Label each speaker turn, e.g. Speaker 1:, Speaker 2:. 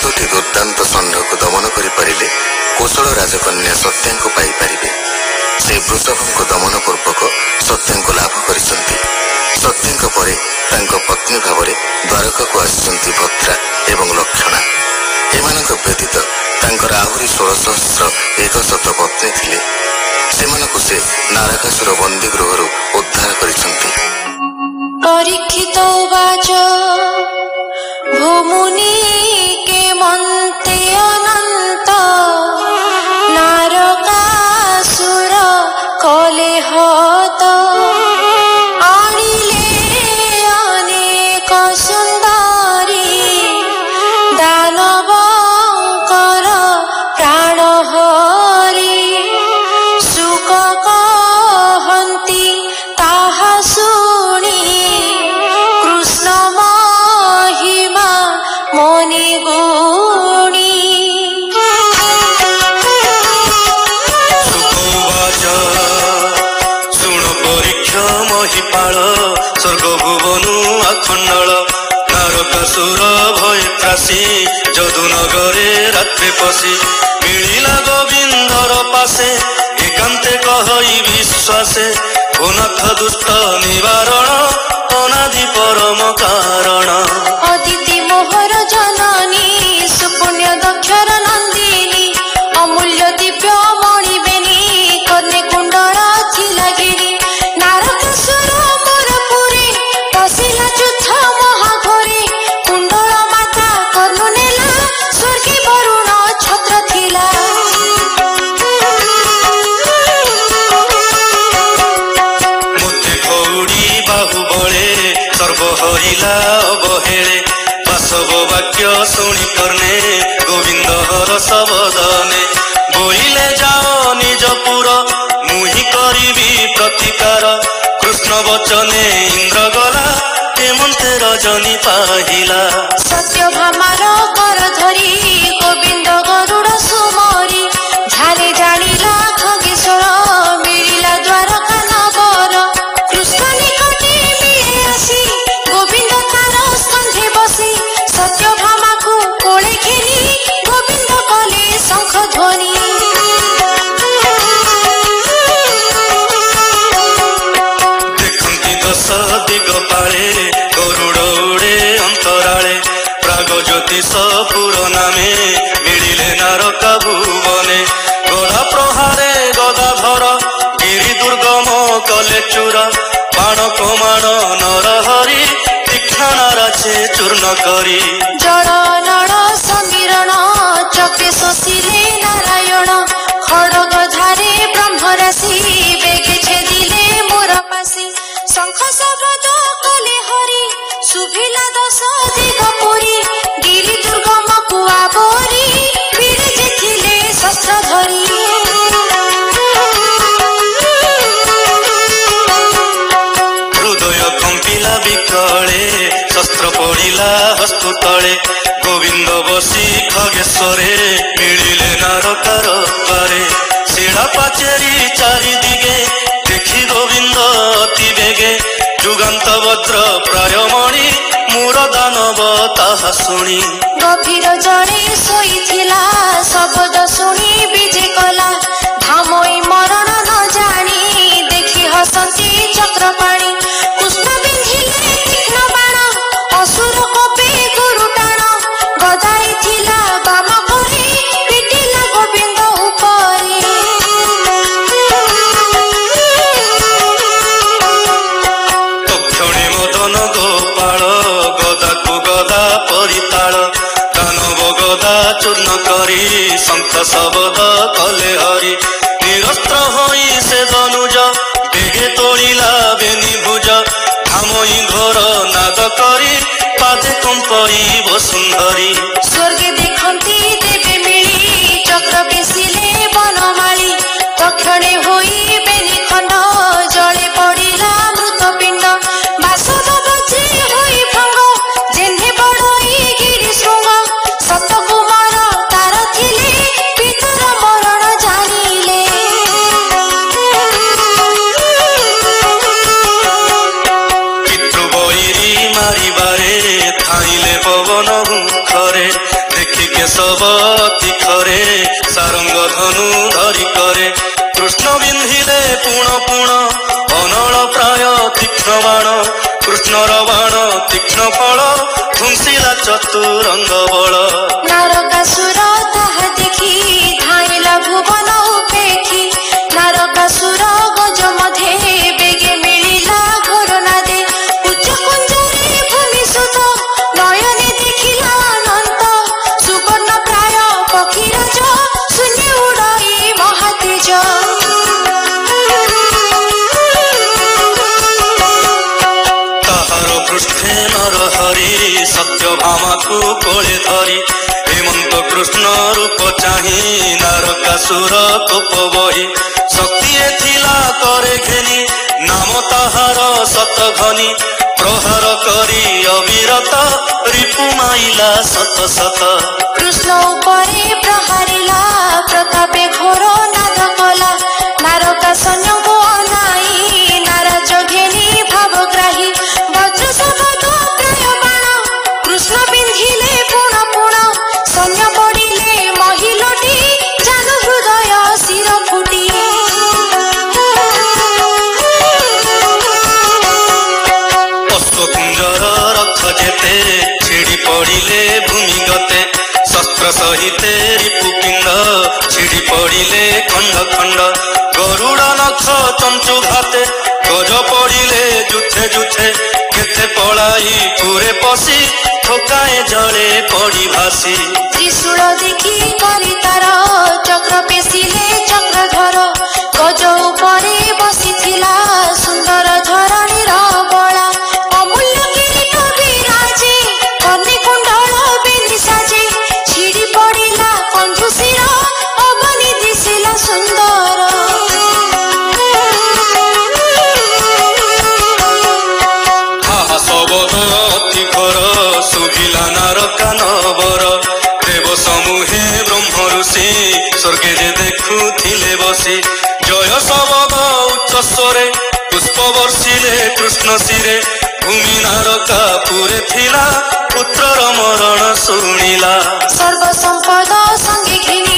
Speaker 1: सातोटी दुर्दांत षंढ को दमन करिपारिले कौशल राजकन्या सत्या को पाइपारिबे। से वृषभ को दमन पूर्वक सत्या को लाभ करिसंती। सत्या परे तांको पत्नी भाव में द्वारका को आसिसंती भद्रा एवं लक्षणा। एमानक व्यतीत तांकर आहुरी 16,100 पत्नी थिले। सेमानकु से नारकासुर बंदी गृह उद्धार करिसंती।
Speaker 2: परीक्षित वाच भूमुनि के मन्ते अनंत नारकासुर कले हत आनिले अनेक सुंदरी दानवकर प्राण हरि सुख कहन्ति ताहा सुनी कृष्ण महिमा मनि गुणी।
Speaker 3: शुण परीक्षा महिपाल स्वर्ग भुवनु अखंडल नारकासुर भय त्रासी जदुनगरे रात्रि पशि मिलिला गोविंदर पासे एकांते कहई विश्वासे भुनाथ दुष्ट निवारण अनादि परम कारण।
Speaker 2: अदिति मोहर जननी सुपुण्य दक्षर नंदिनी अमूल्य दिव्य मणिबेनी कन्या कुंडल थिला गिरी नारकासुर मोर पुरी पशिला जुथ महाघोरी कुंडल माता कर्णु नेला स्वर्गी वरुण छत्र थिला।
Speaker 3: मुते खौड़ी बाहुबले सर्व हरिला अवहेले बासव वाक्य शुणी कर्णे गोविंद हर सबदने बोइले जाओ निज पुर मुहि करिबी प्रतिकार कृष्ण वचने इंद्र गला हेमंते रजनी पाहिला।
Speaker 2: सत्यभामार कर धरी गोविंद गरुड़ सुमरी ध्याने जानिला खगेश्वर मिलिला द्वारका नगर कृष्ण निकटे मिले आसी गोविंद तार स्कंधे बसी सत्यभामा को कोले घेरी गोविंद कले शंख ध्वनि।
Speaker 3: देखंती दश दिग पाले गरुड़ उड़े अंतराले प्राग ज्योतिष पुर नामे मिलिले नारका भुवने गदा प्रहारे गदाधर गिरि दुर्गम कले चूर बाण कमाण नरहरि तीक्ष्ण नाराचे चूर्ण करी
Speaker 2: जड़ नड़ समीरण चक्रे शशिले नारायण खड़ग धारे ब्रह्मराशि बेगे छेदिले मोर पासी शंख शब्द कले हरि शुभिला दश दिग पुरी गिरि दुर्गम कुआ बोरी बिरजे थिले शस्त्र धरी।
Speaker 3: हृदय कंपिला विकले शस्त्र पड़िला हस्तु तले गोविंद बसी खगेश्वरे मिलिले नारकार पारे शिड़ा पाचेरी चारि दिगे देखी गोविंद अति बेगे जुगांत वज्र प्राय मणि मूर दानव ताहा शुणी
Speaker 2: गभीर जड़े शोइथिला शब्द शुणी विजे कला धामई मरण न जानी देखी हसंती चक्रपाणी कृष्ण बिंधिले तीक्ष्ण बाण असुर कपे गुरु टाण गदाई थिला बाम करे पिटिला गोविंद उपरे।
Speaker 3: तक्षणे मदन गोपाल गदा को गदा परिताल दानव गदा चूर्ण करी शंख शब्द कले हरि निरस्त्र होई से धनुज बेगे तोड़िला बेनी भुज धामई घोर नाद करी पादे कंपई वसुंधरी।
Speaker 2: स्वर्गे देखंती देवे मिली चक्र बेसिले बनमाली तक्षणे होई बेनी खंड जले पड़िला मृत पिंड बासद बज्रे होई भंग जेन्हे बड़ई गिरि शृंग सत कुमार तार थिले पितर मरण जानिले।
Speaker 3: पितृ बैरी मारिबारे थाइले पवन मुखरे देखिके ବୃଷଭ ତୀଖରେ ସାରଙ୍ଗ ଧନୁ ଧରି କରେ କୃଷ୍ଣ ବିନ୍ଧିଲେ ପୁଣ ପୁଣ ଅନଳ ପ୍ରାୟ ତୀକ୍ଷ୍ଣ ବାଣ କୃଷ୍ଣର ବାଣ ତୀକ୍ଷ୍ଣ ଫଳ ଧୁଂସିଲା ଚତୁରଙ୍ଗ ବଳ
Speaker 2: ନାରକାସୁର ତାହା ଦେଖି ଧାଇଲା ଭୁବନ ଉପେକ୍ଷି ନାରକାସୁର ଗଜ ମଧ୍ୟେ ବେଗେ ମିଳିଲା ଘୋର ନାଦେ ଉଚ୍ଚ କୁଞ୍ଜରେ ଭୂମି ସୁତ ନୟନେ ଦେଖିଲା ଅନନ୍ତ ସୁବର୍ଣ୍ଣ ପ୍ରାୟ ପକ୍ଷୀରାଜ ଶୂନ୍ୟ ଉଡ଼ଇ ମହାତେଜ
Speaker 3: ତାହାର ପୃଷ୍ଠେ ନରହରି ସତ୍ୟଭାମାକୁ କୋଳେ ଧରି ହେମନ୍ତ କୃଷ୍ଣ ରୂପ ଚାହିଁ ନାରକାସୁର କୋପ ବହି ଶକ୍ତିଏ ଥିଲା କରେ ଘେନି ନାମ ତାହାର ଶତଘନି ପ୍ରହାର କରି ଅବିରତ ରିପୁ ମାଇଲା ଶତ ଶତ
Speaker 2: କୃଷ୍ଣ ଉପରେ ପ୍ରହାରିଲା ପ୍ରତାପେ ଘୋର ନାଦ କଲା ନାରକା ସୈନ୍ୟଙ୍କୁ ଅନାଇ ନାରାଜ ଘେନି ଭାବଗ୍ରାହୀ ବଜ୍ର ଶବଦ ପ୍ରାୟ ବାଣ କୃଷ୍ଣ ପିନ୍ଧିଲେ ପୁଣ ପୁଣ ସୈନ୍ୟ ପଡ଼ିଲେ ମହିଲୋଟି ଜାନୁ ହୃଦୟ ଶିର ଫୁଟି
Speaker 3: ଅଶ୍ୱକୁଞ୍ଜର ରଥ ଯେତେ ଛିଡ଼ି ପଡ଼ିଲେ ଭୂମି ଗତେ ଶସ୍ତ୍ର ସହିତେ ରିପୁ ପିଣ୍ଡ ଛିଡ଼ି ପଡ଼ିଲେ ଖଣ୍ଡ ଖଣ୍ଡ ଗରୁଡ଼ ନଖ ଚଞ୍ଚୁ ଘାତେ ଗଜ ପଡ଼ିଲେ ଯୁଥେ ଯୁଥେ କେତେ ପଳାଇ ପୁରେ ପଶି ଠୋକାଏ ଜଳେ ପଡ଼ି ଭାସି
Speaker 2: ତ୍ରିଶୂଳ ଦେଖି କରି ତାର ଚକ୍ର ପେଶିଲେ ଚକ୍ରଧର ଗଜ ଉପରେ ବସିଥିଲା ସୁନ୍ଦର ଧରଣୀର ବଳା ଅମୂଲ୍ୟ କିରୀଟ ବିରାଜେ କର୍ଣ୍ଣେ କୁଣ୍ଡଳ ବେନି ସାଜେ ଛିଡ଼ି ପଡ଼ିଲା କନ୍ଧୁଶିର ଅବନି ଦିଶିଲା ସୁନ୍ଦର
Speaker 3: ଆହା ଶବଦ ଅତି ଘର ଶୁଭିଲା ନାରକା ନବର ଦେବ ସମୂହେ ବ୍ରହ୍ମ ଋଷି ସ୍ୱର୍ଗେ ଯେ ଦେଖୁଥିଲେ ବସି ଜୟ ଶବଦ ଉଚ୍ଚସ୍ୱରେ ପୁଷ୍ପ ବର୍ଷିଲେ କୃଷ୍ଣ ଶିରେ ଭୂମି ନାରକା ପୁରେ ଥିଲା ପୁତ୍ରର ମରଣ ଶୁଣିଲା
Speaker 2: ସର୍ବ ସମ୍ପଦ ସଙ୍ଗେ ଘେନି